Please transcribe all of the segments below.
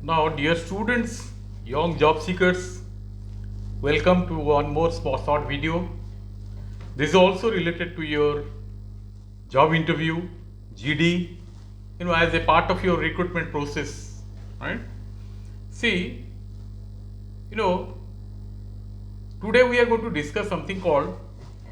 Now, dear students, young job seekers, welcome to one more short video. This is also related to your job interview, GD, as a part of your recruitment process, right? See, you know, today we are going to discuss something called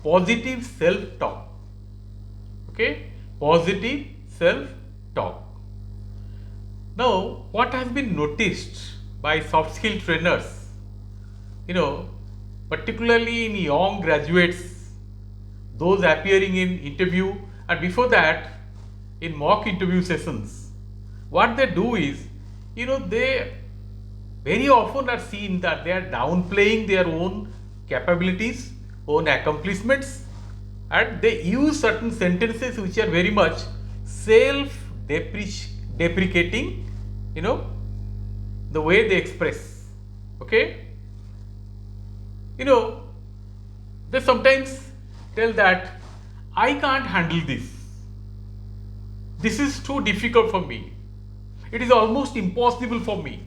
positive self-talk. Okay, positive self-talk. Now, what has been noticed by soft skill trainers, you know, particularly in young graduates, those appearing in interview and before that in mock interview sessions, what they do is, they very often are seen that they are downplaying their own capabilities, own accomplishments, and they use certain sentences which are very much self-deprecating, the way they express. Okay, you know, they sometimes tell that I can't handle this. This is too difficult for me. It is almost impossible for me.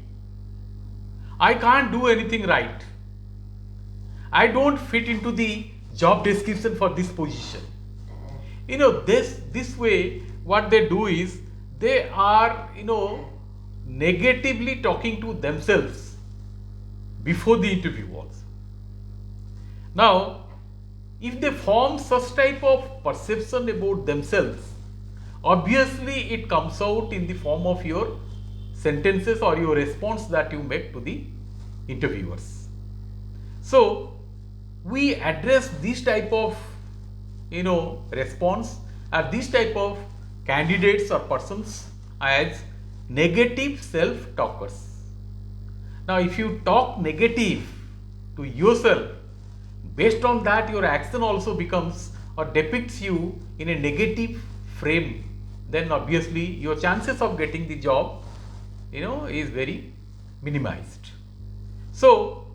I can't do anything right. I don't fit into the job description for this position. This way, what they do is they are, negatively talking to themselves before the interview also. Now, if they form such type of perception about themselves, obviously it comes out in the form of your sentences or your response that you make to the interviewers. So, we address this type of response or this type of candidates or persons as negative self-talkers. Now, if you talk negative to yourself, based on that your action also becomes or depicts you in a negative frame, then obviously your chances of getting the job is very minimized. So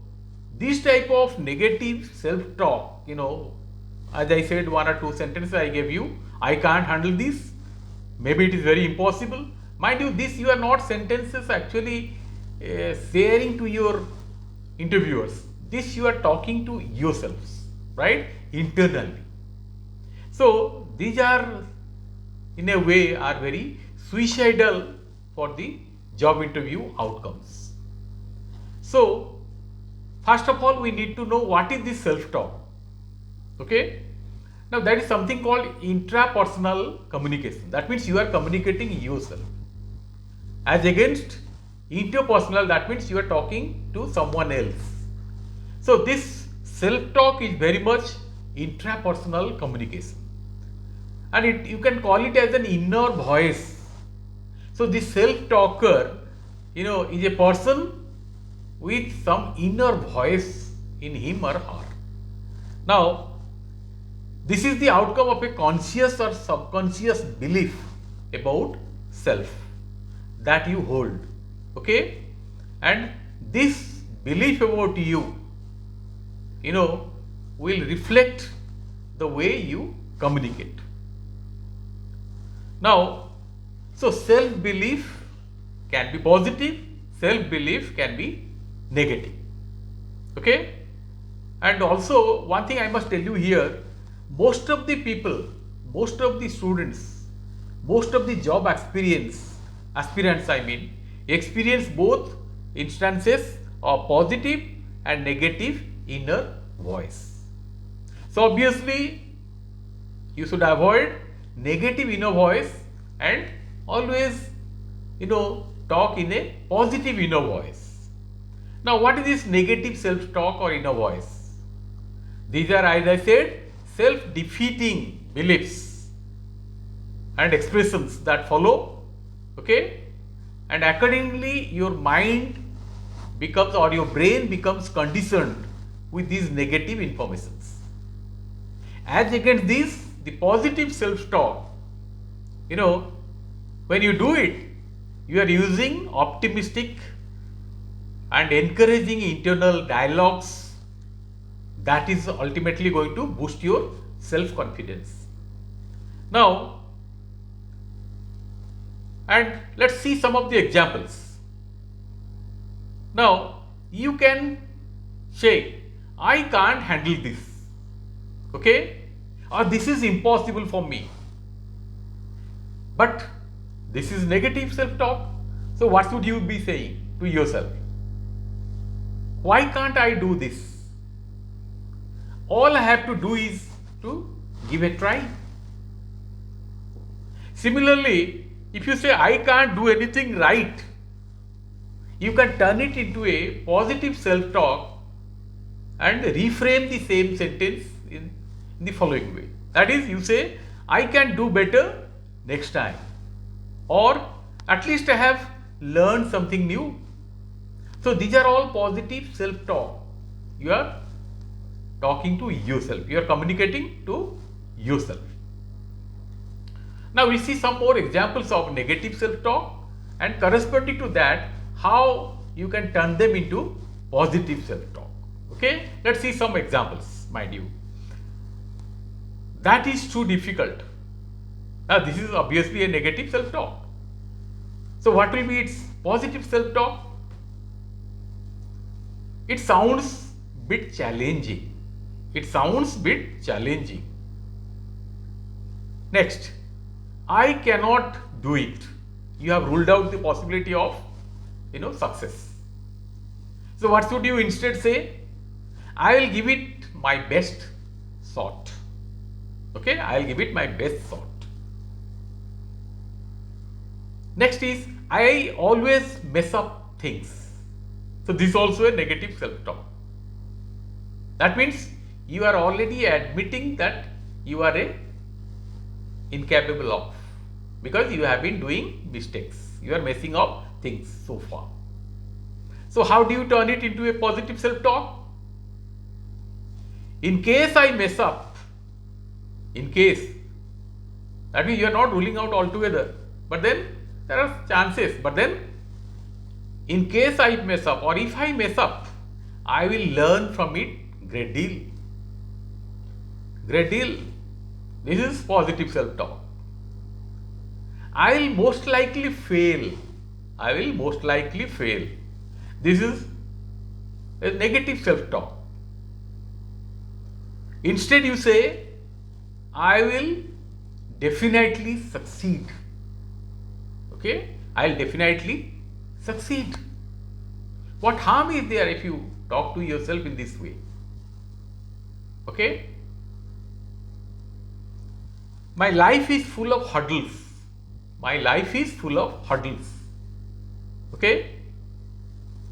this type of negative self-talk, as I said, one or two sentences I gave you, I can't handle this, maybe it is very impossible. Mind you, this you are not sentences actually sharing to your interviewers. This you are talking to yourselves, right, internally. So these are in a way are very suicidal for the job interview outcomes. So first of all, we need to know what is this self-talk. Okay, now that is something called intrapersonal communication. That means you are communicating yourself. As against interpersonal, that means you are talking to someone else. So this self-talk is very much intrapersonal communication, and you can call it as an inner voice. So this self-talker, is a person with some inner voice in him or her. Now, this is the outcome of a conscious or subconscious belief about self that you hold. Okay, and this belief about you, will reflect the way you communicate. Now, so self-belief can be positive, self-belief can be negative. Okay, and also one thing I must tell you here, most of the people, most of the students, most of the job aspirants experience both instances of positive and negative inner voice. So obviously you should avoid negative inner voice and always talk in a positive inner voice. Now, what is this negative self-talk or inner voice? These are, as I said, self-defeating beliefs and expressions that follow. Okay, and accordingly your mind becomes or your brain becomes conditioned with these negative informations. As against this, the positive self-talk, when you do it, you are using optimistic and encouraging internal dialogues that is ultimately going to boost your self-confidence. Now, and let's see some of the examples. Now you can say, I can't handle this, okay, or this is impossible for me. But this is negative self-talk. So what should you be saying to yourself? Why can't I do this? All I have to do is to give a try. Similarly, if you say I can't do anything right, you can turn it into a positive self-talk and reframe the same sentence in the following way. That is, you say, I can do better next time, or at least I have learned something new. So these are all positive self-talk. You are talking to yourself. You are communicating to yourself. Now we see some more examples of negative self-talk, and corresponding to that, how you can turn them into positive self-talk. Okay, let's see some examples, mind you. That is too difficult. Now this is obviously a negative self-talk. So what will be its positive self-talk? It sounds bit challenging. It sounds bit challenging. Next, I cannot do it. You have ruled out the possibility of, success. So what should you instead say? I will give it my best shot. Okay, I will give it my best shot. Next is, I always mess up things. So this is also a negative self-talk. That means you are already admitting that you are incapable of, because you have been doing mistakes. You are messing up things so far. So how do you turn it into a positive self-talk? In case I mess up, in case, that means you are not ruling out altogether, but then there are chances, but then in case I mess up, or if I mess up, I will learn from it great deal. Great deal. This is positive self-talk. I will most likely fail. I will most likely fail. This is a negative self-talk. Instead you say, I will definitely succeed. Okay, I will definitely succeed. What harm is there if you talk to yourself in this way? Okay, my life is full of hurdles. My life is full of hurdles. Okay,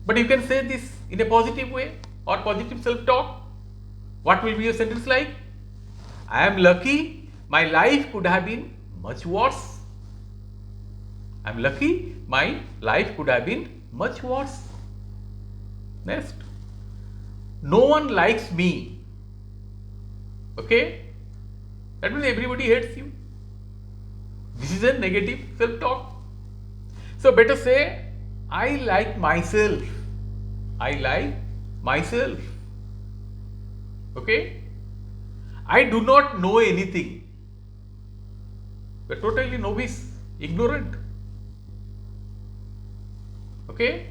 but you can say this in a positive way or positive self-talk. What will be your sentence like? I am lucky. My life could have been much worse. I am lucky. My life could have been much worse. Next, no one likes me. Okay, that means everybody hates you. This is a negative self-talk. So better say, I like myself. I like myself. Okay, I do not know anything. We are totally novice, ignorant. Okay,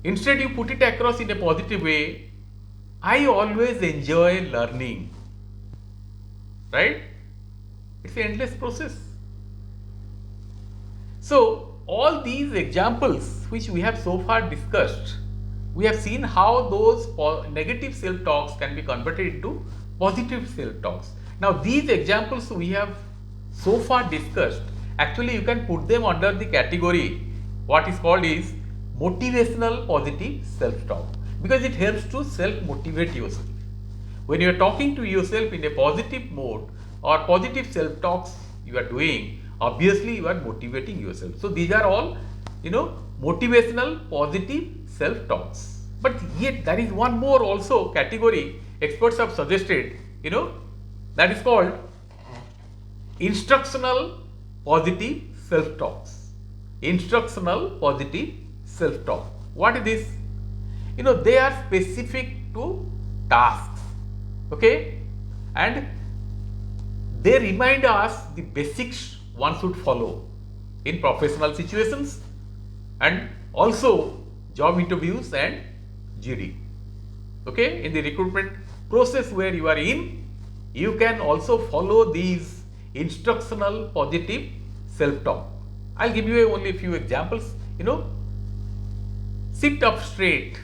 instead you put it across in a positive way. I always enjoy learning. Right? It's an endless process. So all these examples which we have so far discussed, we have seen how those negative self-talks can be converted into positive self-talks. Now these examples we have so far discussed, actually you can put them under the category what is called is motivational positive self-talk, because it helps to self-motivate yourself. When you are talking to yourself in a positive mode or positive self-talks you are doing, obviously you are motivating yourself. So these are all, motivational positive self-talks. But yet there is one more also category experts have suggested, that is called instructional positive self-talks. Instructional positive self-talk. What is this? They are specific to tasks. Okay, and they remind us the basics one should follow in professional situations, and also job interviews and GD. Okay, in the recruitment process where you are in, you can also follow these instructional positive self-talk. I'll give you only a few examples. Sit up straight.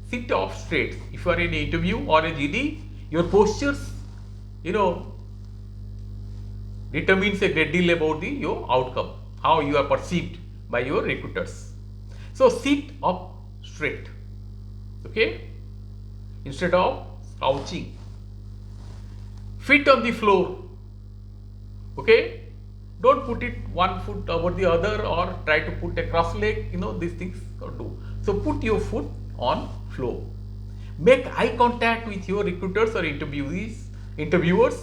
Sit up straight. If you are in an interview or a GD, your postures, determines a great deal about your outcome, how you are perceived by your recruiters. So sit up straight, okay, instead of slouching. Feet on the floor, okay. Don't put it one foot over the other or try to put a cross leg. These things don't do. So put your foot on floor. Make eye contact with your recruiters or interviewers.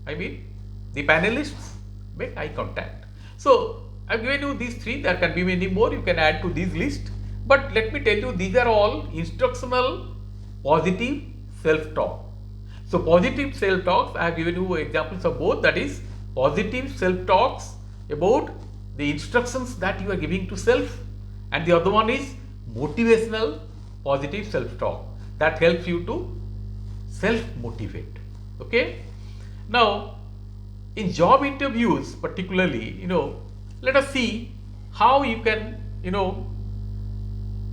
I mean, the panelists. Make eye contact. So I've given you these three. There can be many more. You can add to this list. But let me tell you, these are all instructional positive self-talk. So positive self-talks, I have given you examples of both. That is, positive self-talks about the instructions that you are giving to self, and the other one is motivational positive self-talk that helps you to self-motivate. Okay. Now, in job interviews particularly, let us see how you can,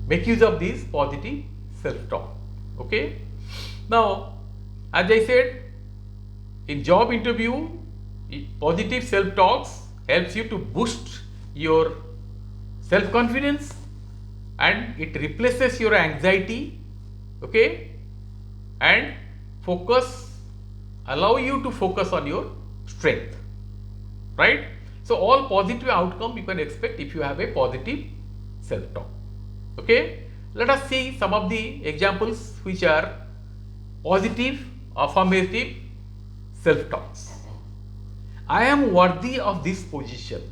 make use of these positive self-talk. Okay. Now, as I said, in job interview, positive self-talks helps you to boost your self-confidence and it replaces your anxiety, okay, and allow you to focus on your strength, right? So all positive outcome you can expect if you have a positive self-talk. Okay, let us see some of the examples which are positive affirmative self-talks. I am worthy of this position.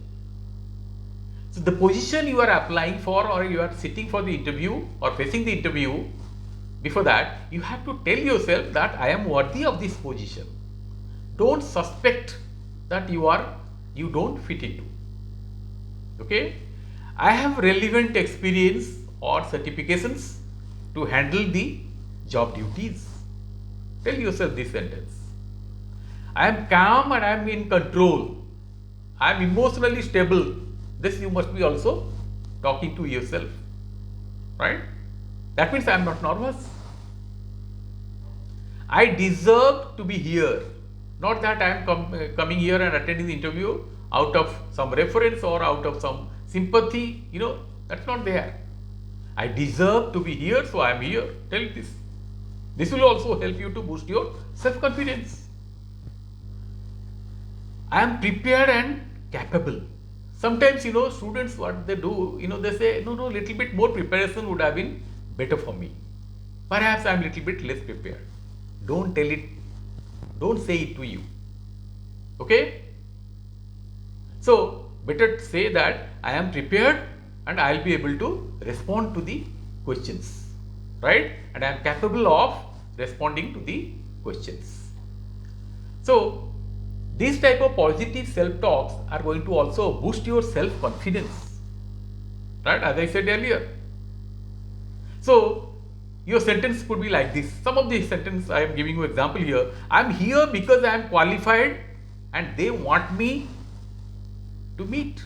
So the position you are applying for or you are sitting for the interview or facing the interview, before that you have to tell yourself that I am worthy of this position. Don't suspect that you don't fit into. Okay, I have relevant experience or certifications to handle the job duties. Tell yourself this sentence. I am calm and I am in control. I am emotionally stable. This you must be also talking to yourself, right? That means I am not nervous. I deserve to be here. Not that I am coming here and attending the interview out of some reference or out of some sympathy. That's not there. I deserve to be here, so I am here. Tell this. This will also help you to boost your self-confidence. I am prepared and capable. Sometimes, students, what they do, they say, no, little bit more preparation would have been better for me. Perhaps I am little bit less prepared. Don't tell it. Don't say it to you. Okay? So, better say that I am prepared and I will be able to respond to the questions. Right? And I am capable of responding to the questions. So, these type of positive self-talks are going to also boost your self-confidence, right, as I said earlier. So, your sentence could be like this. Some of the sentence I am giving you example here. I am here because I am qualified and they want me to meet,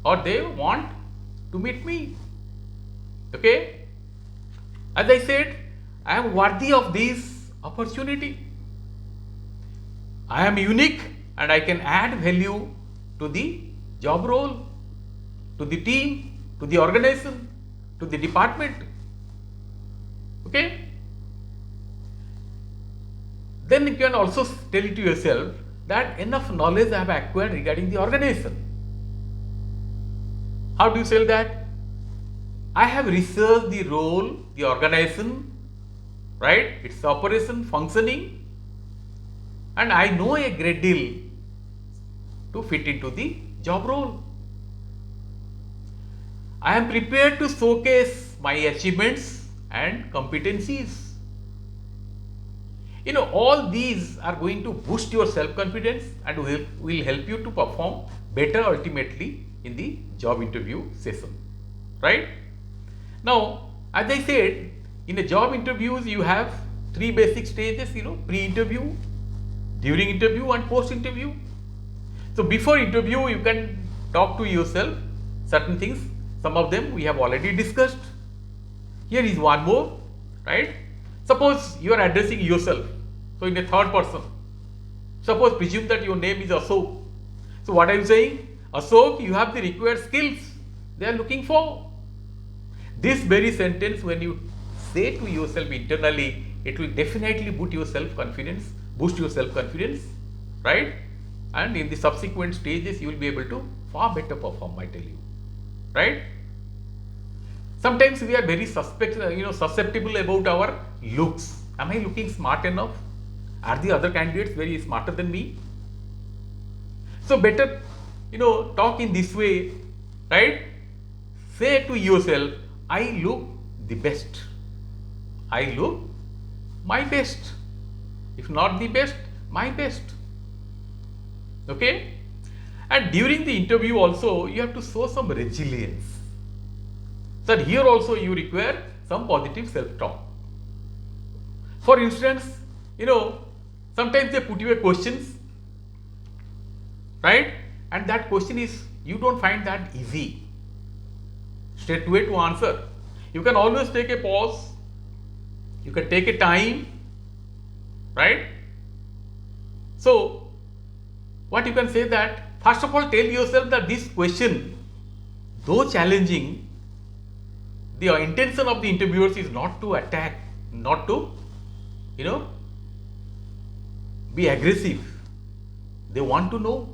or they want to meet me. Okay. As I said, I am worthy of this opportunity. I am unique and I can add value to the job role, to the team, to the organization, to the department. Okay? Then you can also tell it to yourself that enough knowledge I have acquired regarding the organization. How do you say that? I have researched the role, the organization, right, its operation, functioning, and I know a great deal to fit into the job role. I am prepared to showcase my achievements and competencies. All these are going to boost your self-confidence and will help you to perform better ultimately in the job interview session, right? Now, as I said, in a job interviews, you have three basic stages, pre-interview, during interview and post-interview. So before interview, you can talk to yourself certain things. Some of them we have already discussed. Here is one more, right? Suppose you are addressing yourself. So in a third person. Suppose presume that your name is Ashok. So what I am saying? Ashok, you have the required skills they are looking for. This very sentence, when you say to yourself internally, it will definitely boost your self-confidence, right? And in the subsequent stages, you will be able to far better perform, I tell you, right? Sometimes we are very susceptible about our looks. Am I looking smart enough? Are the other candidates very smarter than me? So better, talk in this way, right? Say to yourself, I look the best. I look my best. If not the best, my best. Okay? And during the interview also, you have to show some resilience. So here also you require some positive self-talk. For instance, sometimes they put you a questions, right? And that question is, you don't find that easy straight away to answer. You can always take a pause. You can take a time, right? So what you can say that, first of all, tell yourself that this question, though challenging, the intention of the interviewers is not to attack, not to, be aggressive. They want to know.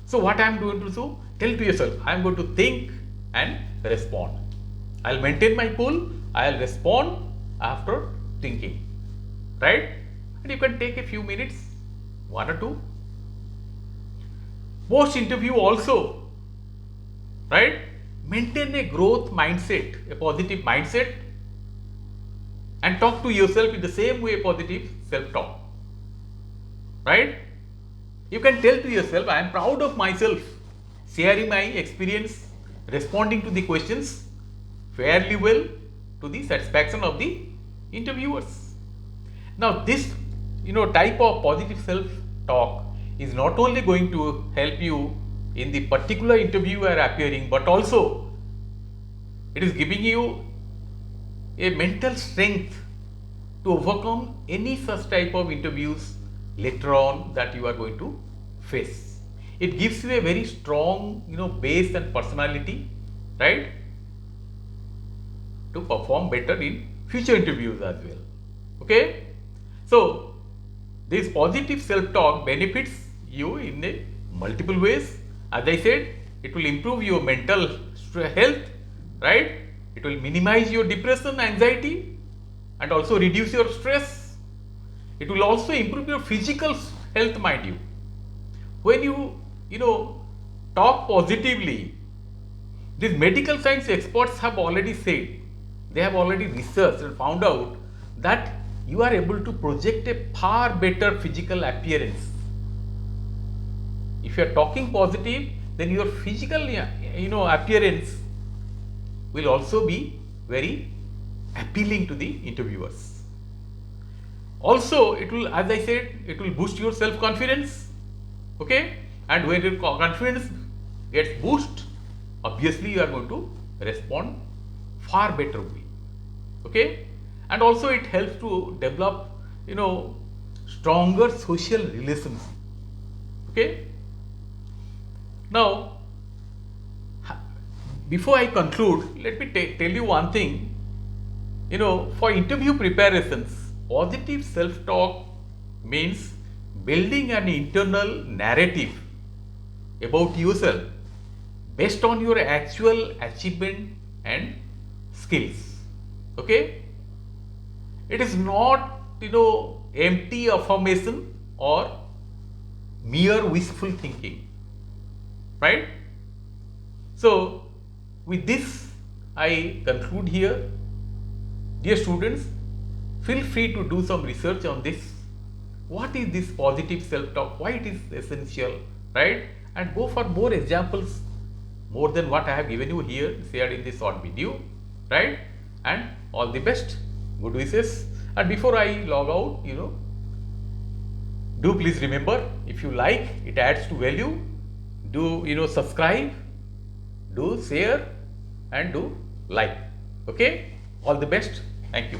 So what I am going to do? Tell to yourself, I am going to think and respond. I will maintain my cool. I will respond after thinking, right? And you can take a few minutes, 1 or 2. Post interview also, right? Maintain a growth mindset, a positive mindset, and talk to yourself in the same way, positive self-talk, right? You can tell to yourself, I am proud of myself, sharing my experience, responding to the questions fairly well to the satisfaction of the interviewers. Now this, type of positive self-talk is not only going to help you in the particular interview you are appearing, but also it is giving you a mental strength to overcome any such type of interviews later on that you are going to face. It gives you a very strong, base and personality, right, to perform better in future interviews as well. Okay, so this positive self-talk benefits you in a multiple ways. As I said, it will improve your mental health, right? It will minimize your depression, anxiety, and also reduce your stress. It will also improve your physical health, mind you. When you, talk positively, these medical science experts have already said, they have already researched and found out that you are able to project a far better physical appearance. If you are talking positive, then your physical, appearance will also be very appealing to the interviewers. Also, it will, as I said, it will boost your self-confidence. Okay, and when your confidence gets boosted, obviously you are going to respond far better way. Okay, and also it helps to develop, stronger social relations. Okay. Now, before I conclude, let me tell you one thing. For interview preparations, positive self-talk means building an internal narrative about yourself based on your actual achievement and skills. Okay? It is not, empty affirmation or mere wishful thinking. Right? So, with this, I conclude here. Dear students, feel free to do some research on this. What is this positive self-talk? Why it is essential, right? And go for more examples more than what I have given you here, shared in this short video, right? And all the best, good wishes. And before I log out, do please remember, if you like, it adds to value, do subscribe, do share, and do like. Okay, all the best. Thank you.